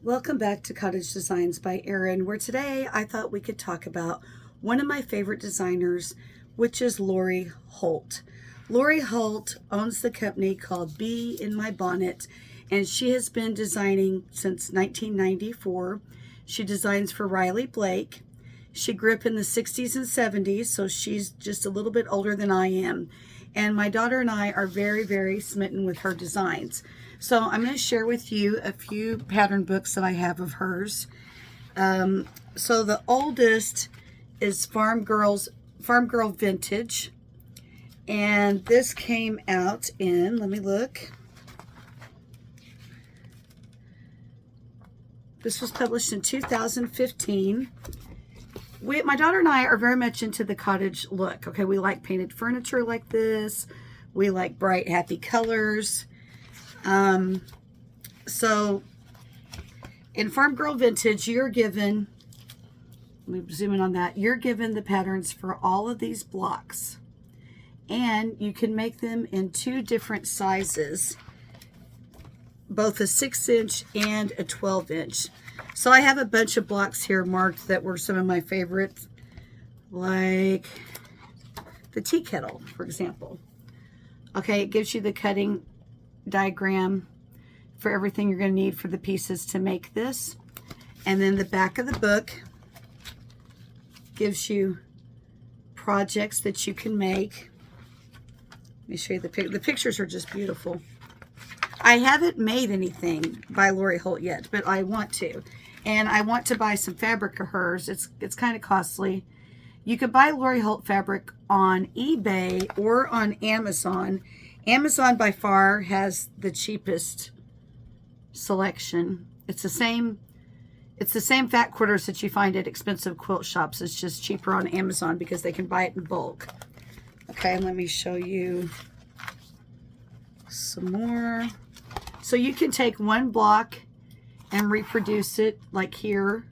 Welcome back to Cottage Designs by Erin, where today I thought we could talk about one of my favorite designers, which is Lori Holt. Lori Holt owns the company called Bee in My Bonnet, and she has been designing since 1994. She designs for Riley Blake. She grew up in the 60s and 70s, so she's just a little bit older than I am. And my daughter and I are very, very smitten with her designs. So I'm going to share with you a few pattern books that I have of hers. So the oldest is Farm Girl Vintage. And this came out in, let me look. This was published in 2015. My daughter and I are very much into the cottage look. Okay, we like painted furniture like this. We like bright, happy colors. So in Farm Girl Vintage, you're given, let me zoom in on that, you're given the patterns for all of these blocks. And you can make them in two different sizes, both a 6-inch and a 12-inch. So I have a bunch of blocks here marked that were some of my favorites, like the tea kettle, for example. Okay, it gives you the cutting diagram for everything you're going to need for the pieces to make this. And then the back of the book gives you projects that you can make. Let me show you the pictures are just beautiful. I haven't made anything by Lori Holt yet, but I want to. And I want to buy some fabric of hers. It's kind of costly. You could buy Lori Holt fabric on eBay or on Amazon. Amazon by far has the cheapest selection. It's the same fat quarters that you find at expensive quilt shops. It's just cheaper on Amazon because they can buy it in bulk. Okay, let me show you some more. So you can take one block and reproduce it like here,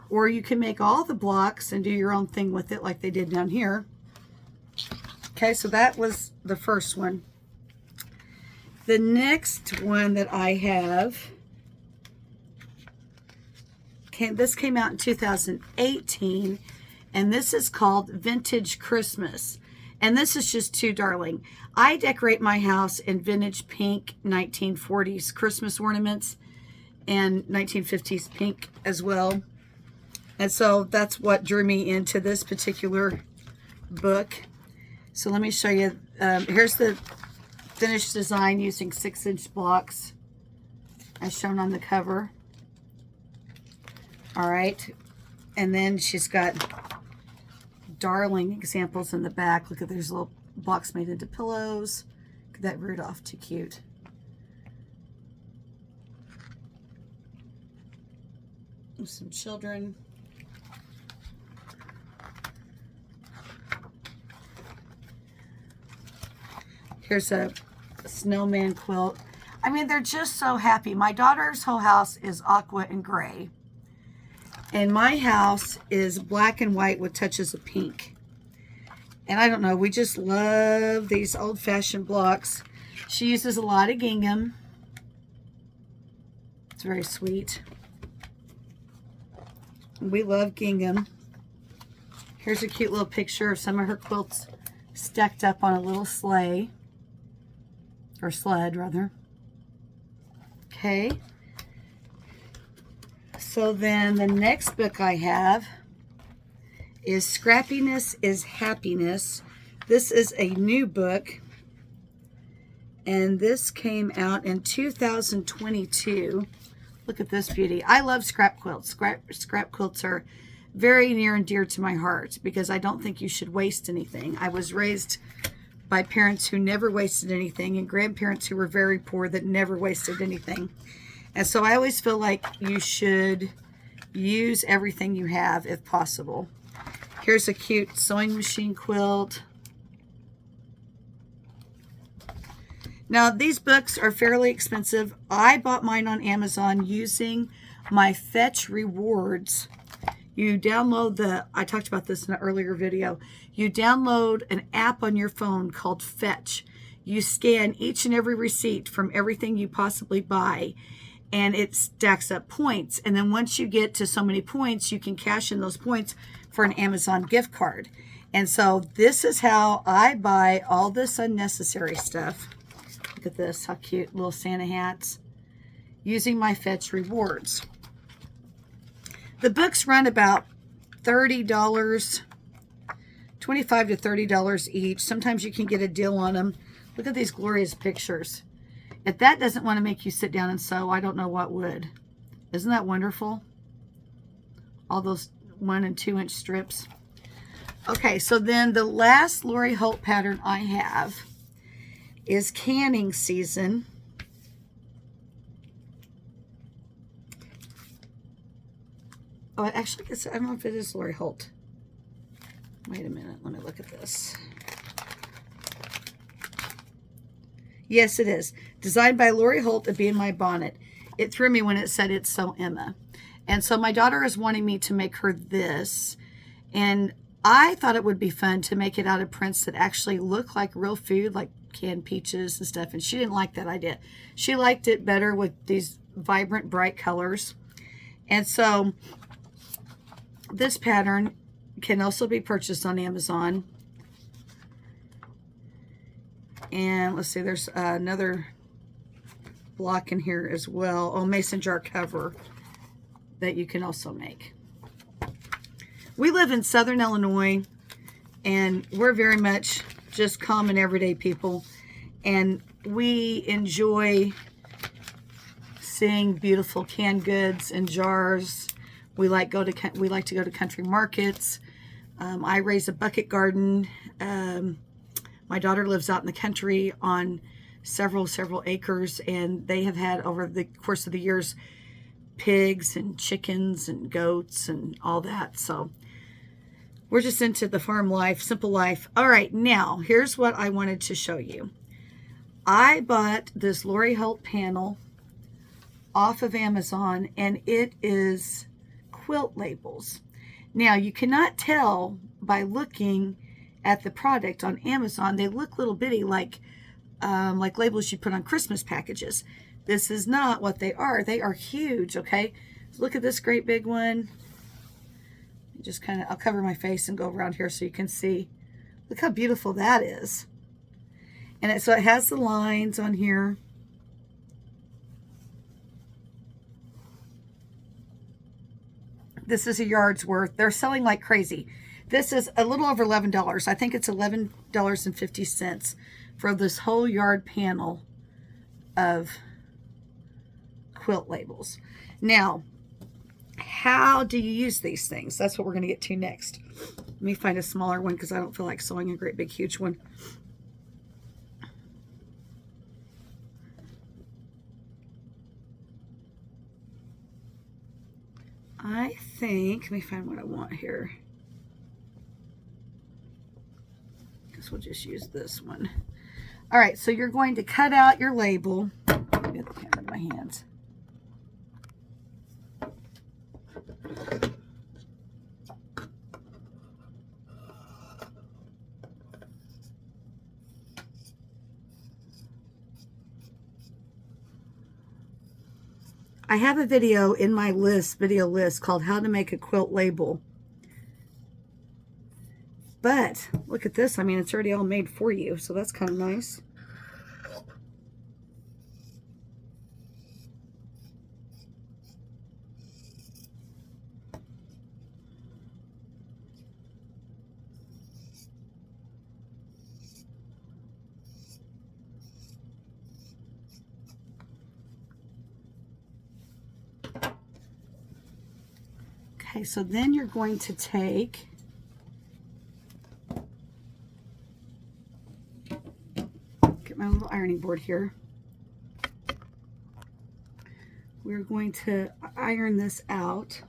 or you can make all the blocks and do your own thing with it like they did down here. Okay, so that was the first one. The next one that I have, this came out in 2018, and this is called Vintage Christmas. And this is just too darling. I decorate my house in vintage pink 1940s Christmas ornaments and 1950s pink as well. And so that's what drew me into this particular book. So let me show you. Here's the finished design using 6-inch blocks as shown on the cover. All right. And then she's got darling examples in the back. Look at these little blocks made into pillows. Look at that Rudolph, too cute. Some children. Here's a snowman quilt. I mean, they're just so happy. My daughter's whole house is aqua and gray. And my house is black and white with touches of pink. And I don't know, we just love these old-fashioned blocks. She uses a lot of gingham. It's very sweet. We love gingham. Here's a cute little picture of some of her quilts stacked up on a little sleigh. Or sled, rather. Okay. So then the next book I have is Scrappiness is Happiness. This is a new book, and this came out in 2022. Look at this beauty. I love scrap quilts. Scrap quilts are very near and dear to my heart because I don't think you should waste anything. I was raised by parents who never wasted anything and grandparents who were very poor that never wasted anything. And so I always feel like you should use everything you have if possible. Here's a cute sewing machine quilt. Now, these books are fairly expensive. I bought mine on Amazon using my Fetch rewards. You download I talked about this in an earlier video. You download an app on your phone called Fetch. You scan each and every receipt from everything you possibly buy, and it stacks up points. And then once you get to so many points, you can cash in those points for an Amazon gift card. And so this is how I buy all this unnecessary stuff. Look at this, how cute, little Santa hats. Using my Fetch rewards. The books run about $30, $25 to $30 each. Sometimes you can get a deal on them. Look at these glorious pictures. If that doesn't want to make you sit down and sew, I don't know what would. Isn't that wonderful? All those 1 and 2 inch strips. Okay, so then the last Lori Holt pattern I have is canning season. Oh, actually, I don't know if it is Lori Holt. Wait a minute, let me look at this. Yes, it is. Designed by Lori Holt to be in my bonnet. It threw me when it said it's so Emma. And so my daughter is wanting me to make her this. And I thought it would be fun to make it out of prints that actually look like real food, like canned peaches and stuff. And she didn't like that idea. She liked it better with these vibrant, bright colors. And so this pattern can also be purchased on Amazon. And let's see, there's another block in here as well. Oh, mason jar cover that you can also make. We live in Southern Illinois, and we're very much just common everyday people. And we enjoy seeing beautiful canned goods and jars. We like to go to country markets. I raise a bucket garden. My daughter lives out in the country on several acres, and they have had over the course of the years pigs and chickens and goats and all that. So we're just into the farm life, simple life. All right, now here's what I wanted to show you. I bought this Lori Holt panel off of Amazon, and it is Quilt Labels. Now you cannot tell by looking at the product on Amazon. They look little bitty, like labels you put on Christmas packages. This is not what they are. They are huge, okay? So look at this great big one. Just kind of, I'll cover my face and go around here so you can see. Look how beautiful that is. And so it has the lines on here. This is a yard's worth. They're selling like crazy. This is a little over $11. I think it's $11.50 for this whole yard panel of Quilt Labels. Now, how do you use these things? That's what we're going to get to next. Let me find a smaller one because I don't feel like sewing a great big huge one. I think, let me find what I want here. Guess we'll just use this one. All right, so you're going to cut out your label. Get the camera in my hands. I have a video in my video list called How to Make a Quilt Label. But look at this. I mean, it's already all made for you, so that's kind of nice. Okay, so then you're going to take my little ironing board here. We're going to iron this out.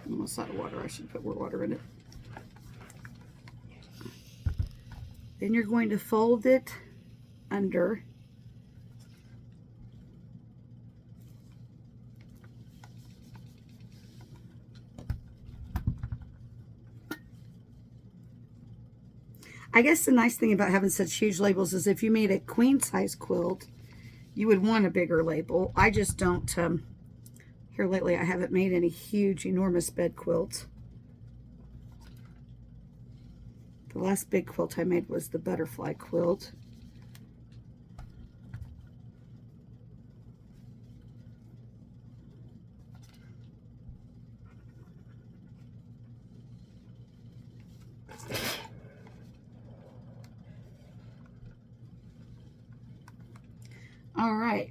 Almost out of water. I should put more water in it. Then you're going to fold it under. I guess the nice thing about having such huge labels is if you made a queen size quilt, you would want a bigger label. I just don't, here lately I haven't made any huge, enormous bed quilts. The last big quilt I made was the butterfly quilt. All right.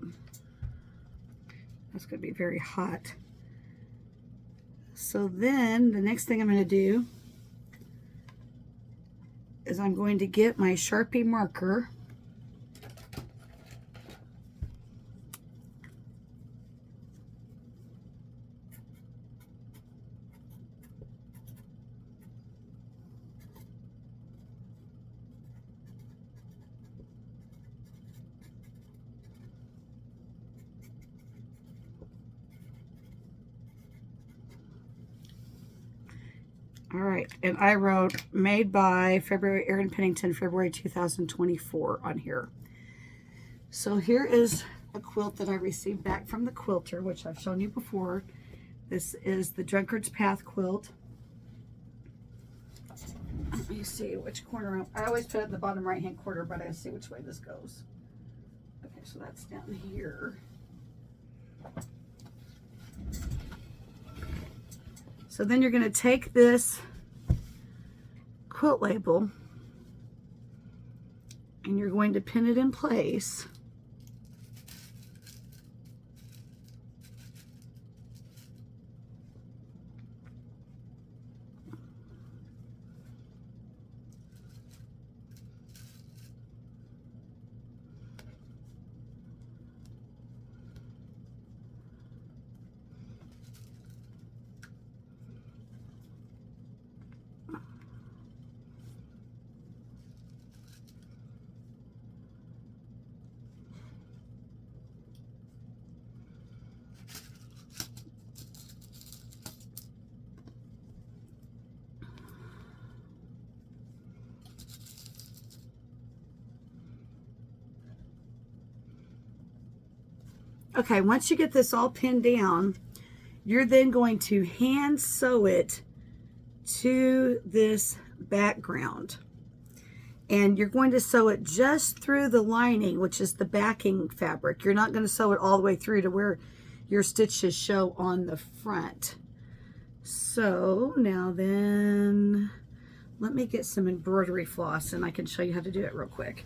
That's going to be very hot. So then the next thing I'm going to do is I'm going to get my Sharpie marker. All right, and I wrote made by Erin Pennington, February 2024 on here. So here is a quilt that I received back from the quilter, which I've shown you before. This is the Drunkard's Path quilt. Let me see which corner. I always put it in the bottom right hand corner, but I see which way this goes. Okay, so that's down here. So then you're going to take this quilt label and you're going to pin it in place. Okay, once you get this all pinned down, you're then going to hand sew it to this background. And you're going to sew it just through the lining, which is the backing fabric. You're not going to sew it all the way through to where your stitches show on the front. So now then, let me get some embroidery floss and I can show you how to do it real quick.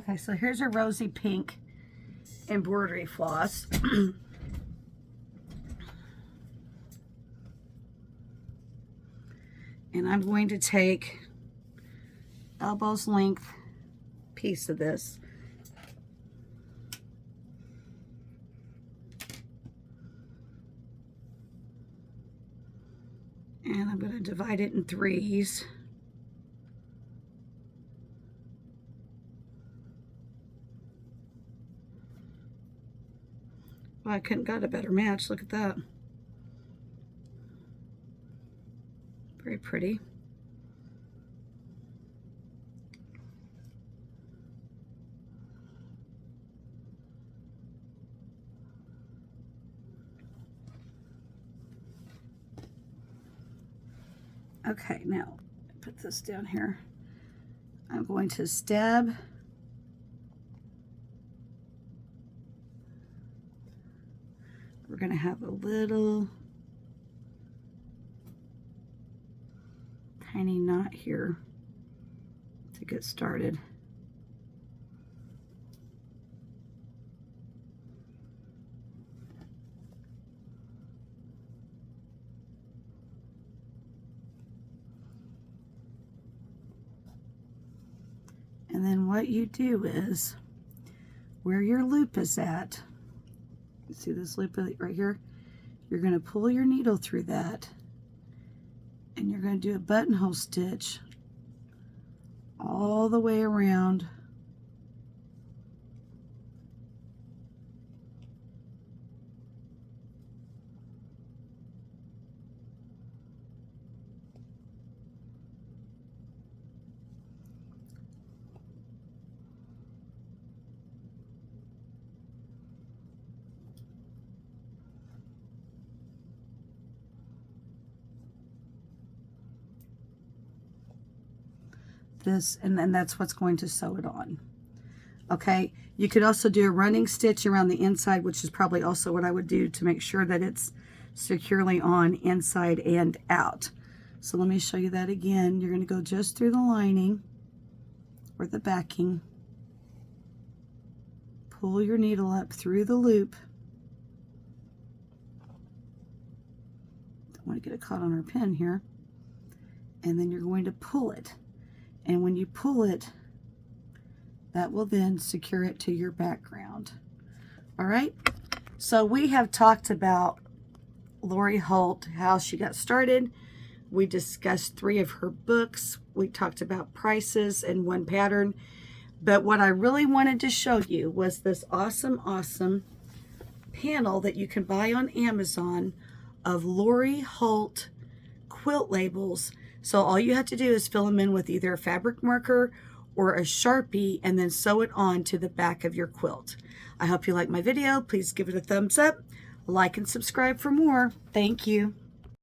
Okay, so here's a rosy pink embroidery floss. And I'm going to take elbow's length piece of this. And I'm going to divide it in threes. Well, I couldn't got a better match. Look at that. Very pretty. Okay, now put this down here. I'm going to stab we're going to have a little tiny knot here to get started. And then what you do is, where your loop is at, you see this loop right here? You're going to pull your needle through that, and you're going to do a buttonhole stitch all the way around. This, and then that's what's going to sew it on. Okay, you could also do a running stitch around the inside, which is probably also what I would do to make sure that it's securely on inside and out. So let me show you that again. You're going to go just through the lining or the backing, pull your needle up through the loop. Don't want to get it caught on our pin here. And then you're going to pull it. And when you pull it, that will then secure it to your background. All right, so we have talked about Lori Holt, how she got started. We discussed 3 of her books. We talked about prices and one pattern. But what I really wanted to show you was this awesome panel that you can buy on Amazon of Lori Holt quilt labels. So all you have to do is fill them in with either a fabric marker or a Sharpie and then sew it on to the back of your quilt. I hope you like my video. Please give it a thumbs up, like and subscribe for more. Thank you.